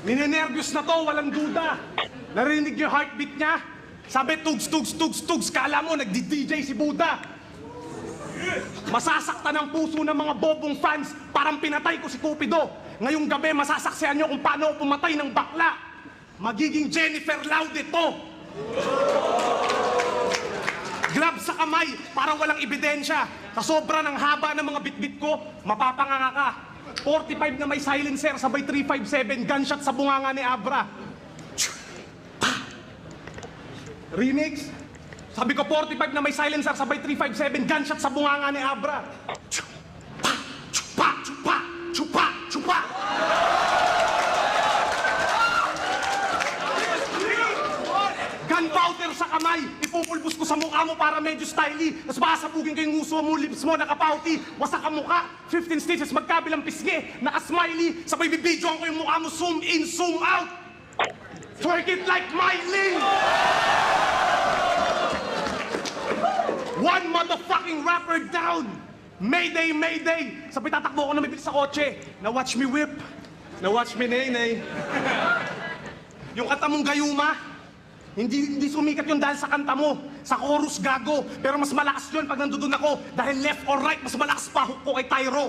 Ninenervyos na to, walang duda. Narinig niyo yung heartbeat niya? Sabi, tugs, tugs, tugs, tugs. Kala mo, nagdi-DJ si Buddha. Masasaktan ang puso ng mga bobong fans. Parang pinatay ko si Cupido. Ngayong gabi, masasaksihan niyo kung paano pumatay ng bakla. Magiging Jennifer Laude to. Glove sa kamay, parang walang ebidensya. Sa sobra ng haba ng mga bitbit ko, mapapanganga ka. 45 na may silencer, sabay 357, gunshot sa bunganga ni Abra. Remix? Sabi ko 45 na may silencer, sabay 357, gunshot sa bunganga ni Abra. Chupa, chupa, chupa, chupa. Gunpowder sa kamay, ipupulbos ko sa mukha mo para medyo styly. Tapos basabugin ko yung nguso mo, lips mo, nakapauti, wasak ang mukha. 15 stitches, magkabilang pisngi, naka-smiley. Sabay bibidyoan ko yung mukha mo, zoom in, zoom out. Twerk it like Miley! One motherfucking rapper down! Mayday, mayday! Sabay tatakbo ko na may bilis sa kotse. Na-watch me whip. Na-watch me nay-nay. Yung kanta mong gayuma, hindi sumikat yun dahil sa kanta mo. Sa chorus, gago. Pero mas malakas yun pag nandudun ako. Dahil left or right, mas malakas pa hook ko kay Tyro.